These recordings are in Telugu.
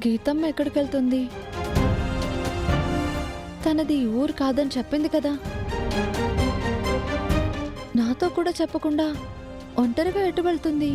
గీతమ్మ ఎక్కడికెళ్తుంది? తనది ఈ ఊరు కాదని చెప్పింది కదా. నాతో కూడా చెప్పకుండా ఒంటరిగా ఎటు వెళ్తుంది?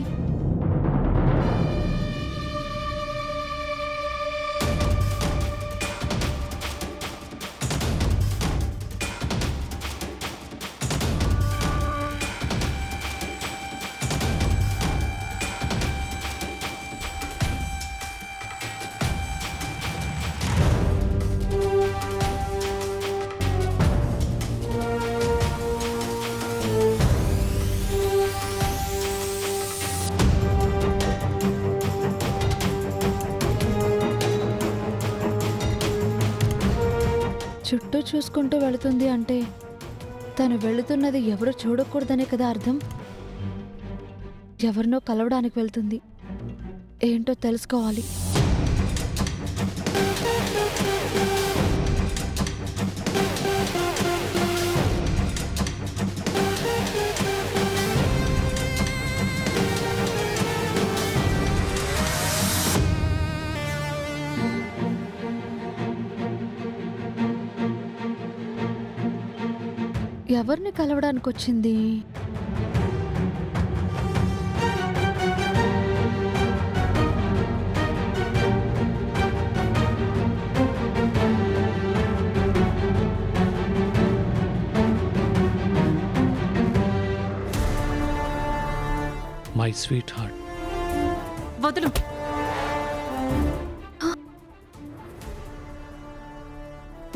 చుట్టూ చూసుకుంటూ వెళుతుంది అంటే తను వెళుతున్నది ఎవరు చూడకూడదనే కదా అర్థం. ఎవరినో కలవడానికి వెళ్తుంది. ఏంటో తెలుసుకోవాలి. ఎవరిని కలవడానికి వచ్చింది? My sweet heart. వదులు.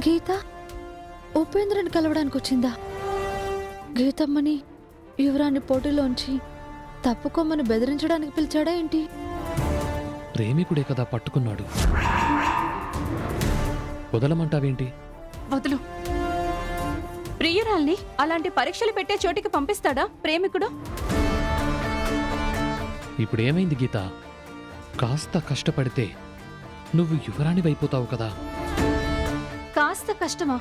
గీత ఉపేంద్రని కలవడానికి వచ్చిందా? గీతమ్మని యువరాన్ని పోటీలోంచి తప్పుకోమని బెదిరించడానికి పిలిచాడా ఏంటి? ప్రేమికుడే కదా పట్టుకున్నాడు. వదలమంటావేంటి? వదులు. ప్రియురాల్ని అలాంటి పరీక్షలు పెట్టే చోటికి పంపిస్తాడా ప్రేమికుడు? ఇప్పుడేమైంది గీత? కాస్త కష్టపడితే నువ్వు యువరాణివైపోతావు కదా. కాస్త కష్టమా?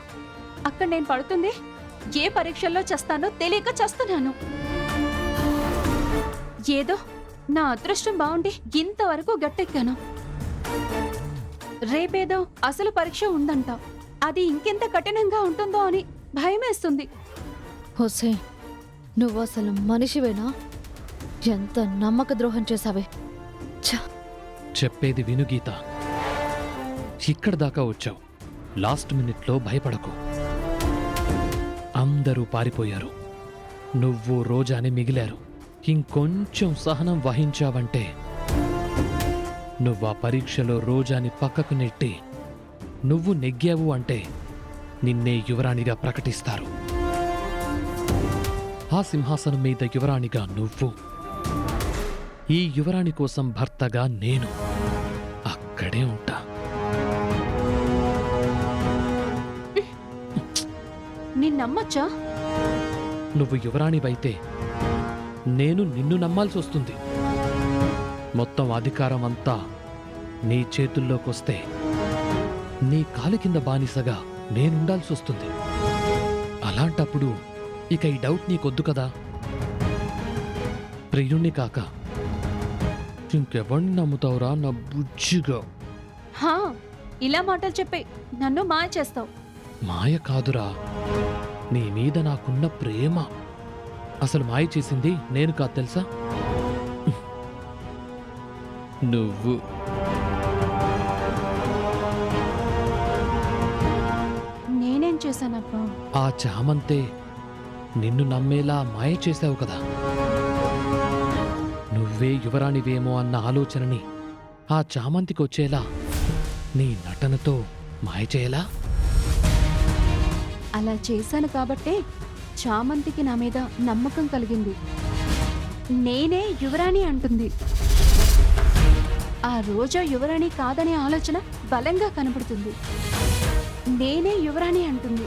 అక్కడ నేను పడుతుంది ఏ పరీక్షల్లో చేస్తానో తెలియక చేస్తున్నాను. ఏదో నా అదృష్టం బాగుండి ఇంతవరకు గట్టెక్కాను. రేపేదో అసలు పరీక్ష ఉందంట. అది ఇంకెంత కఠినంగా ఉంటుందో అని భయమేస్తుంది. హుస్సే, నువ్వు అసలు మనిషివేనా? ఎంత నమ్మక ద్రోహం చేశావే. చెప్పేది విను గీత. ఇక్కడ దాకా వచ్చావు. లాస్ట్ మినిట్లో భయపడకు. అందరూ పారిపోయారు. నువ్వు రోజాని మిగిలారు. ఇంకొంచెం సహనం వహించావంటే నువ్వా పరీక్షలో రోజాని పక్కకు నెట్టి నువ్వు నెగ్గావు అంటే నిన్నే యువరాణిగా ప్రకటిస్తారు. ఆ సింహాసనం మీద యువరాణిగా నువ్వు, ఈ యువరాణి కోసం భర్తగా నేను అక్కడే ఉంటా. నమ్మొచ్చా? నువ్వు యువరాణివైతే నేను నిన్ను నమ్మాల్సి వస్తుంది. మొత్తం అధికారం అంతా నీ చేతుల్లోకొస్తే నీ కాలి కింద బానిసగా నేనుండాల్సి వస్తుంది. అలాంటప్పుడు ఇక ఈ డౌట్ నీకొద్దు కదా. ప్రియుణ్ణి కాక ఇంకెవరిని నమ్ముతావురా నా బుజ్జిగా? హా, ఇలా మాటలు చెప్పే నన్ను మాయ చేస్తావు. మాయ కాదురా, నీ మీద నాకున్న ప్రేమ. అసలు మాయ చేసింది నేను కాదు తెలుసా? నువ్వు. నేనేం చేశానబ్బా? ఆ చామంతే నిన్ను నమ్మేలా మాయ చేశావు కదా. నువ్వే యువరాణివేమో అన్న ఆలోచనని ఆ చామంతికొచ్చేలా నీ నటనతో మాయ చేయలా? అలా చేశాను కాబట్టే చామంతికి నా మీద నమ్మకం కలిగింది. నేనే యువరాణి అంటుంది. ఆ రోజా యువరాణి కాదనే ఆలోచన బలంగా కనబడుతుంది. నేనే యువరాణి అంటుంది.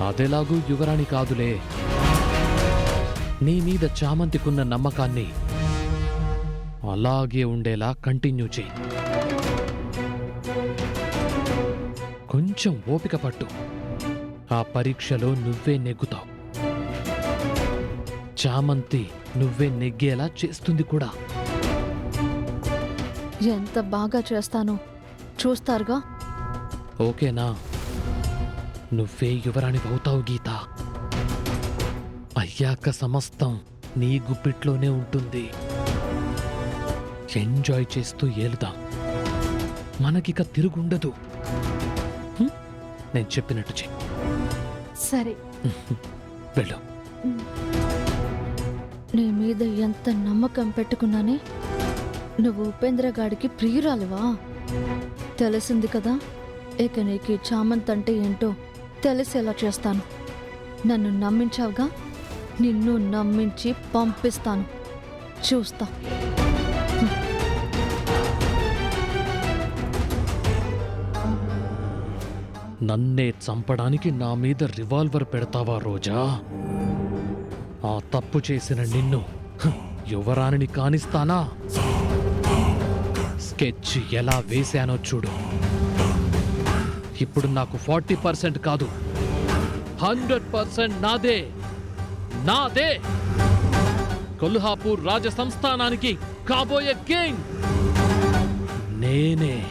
అదెలాగూ యువరాణి కాదులే. నీ మీద చామంతికున్న నమ్మకాన్ని అలాగే ఉండేలా కంటిన్యూ చెయ్యి. కొంచెం ఓపిక పట్టు. ఆ పరీక్షలో నువ్వే నెగ్గుతావు. చామంతి నువ్వే నెగ్గేలా చేస్తుంది కూడా. ఎంత బాగా చేస్తానో చూస్తారుగా. ఓకేనా? నువ్వే యువరాణి అవుతావు గీత. అయ్యాక సమస్తం నీ గుప్పిట్లోనే ఉంటుంది. ఎంజాయ్ చేస్తూ ఏలుదాం. మనకిక తిరుగుండదు. నేను చెప్పినట్టు చెయ్యి. సరే. వెళ్ళు. నీ మీద ఎంత నమ్మకం పెట్టుకున్నానే. నువ్వు ఉపేంద్ర గాడికి ప్రియురాలివా? తెలిసింది కదా. ఇక నీకు చామంత్ అంటే ఏంటో తెలిసేలా చేస్తాను. నన్ను నమ్మించావుగా, నిన్ను నమ్మించి పంపిస్తాను. చూస్తా. నన్నే చంపడానికి నా మీద రివాల్వర్ పెడతావా రోజా? ఆ తప్పు చేసిన నిన్ను యువరాణిని కానిస్తానా? స్కెచ్ ఎలా వేశానో చూడు. ఇప్పుడు నాకు 40% కాదు, 100% నాదే. నాదే కొల్హాపూర్ రాజ సంస్థానానికి కాబోయే కింగ్ నేనే.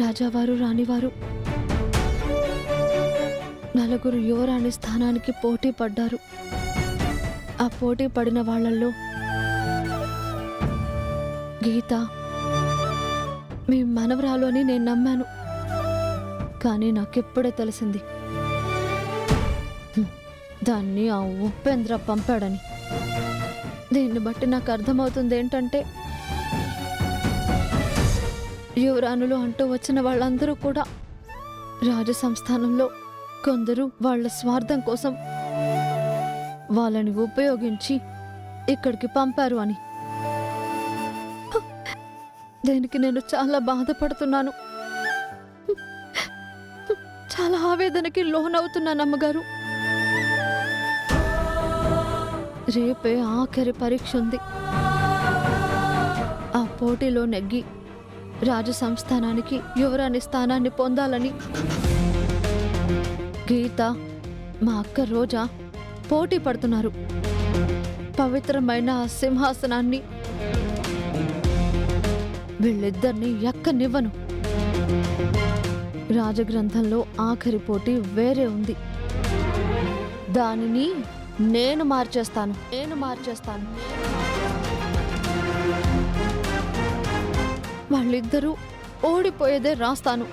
రాజావారు, రాణివారు, నలుగురు యువరాణి స్థానానికి పోటీ పడ్డారు. ఆ పోటీ పడిన వాళ్ళల్లో గీత మీ మనవరాలు అని నేను నమ్మాను. కానీ నాకెప్పుడే తెలిసింది దాన్ని ఆ ఉపేంద్ర పంపాడని. దీన్ని బట్టి నాకు అర్థమవుతుంది ఏంటంటే, యువరాణులు అంటూ వచ్చిన వాళ్ళందరూ కూడా రాజ సంస్థానంలో కొందరు వాళ్ళ స్వార్థం కోసం వాళ్ళని ఉపయోగించి ఇక్కడికి పంపారు అని. దీనికి నేను చాలా బాధపడుతున్నాను. చాలా ఆవేదనకి లోనవుతున్నాను అమ్మగారు. రేపే ఆఖరి పరీక్ష ఉంది. ఆ పోటీలో నెగ్గి రాజ సంస్థానానికి యువరాణి స్థానాన్ని పొందాలని గీత, మా అక్క రోజా పోటీ పడుతున్నారు. పవిత్రమైన ఆ సింహాసనాన్ని వీళ్ళిద్దరిని ఎక్కనివ్వను. రాజగ్రంథంలో ఆఖరి పోటీ వేరే ఉంది. దానిని నేను మార్చేస్తాను. వాళ్ళిద్దరూ ఓడిపోయేదే రాస్తాను.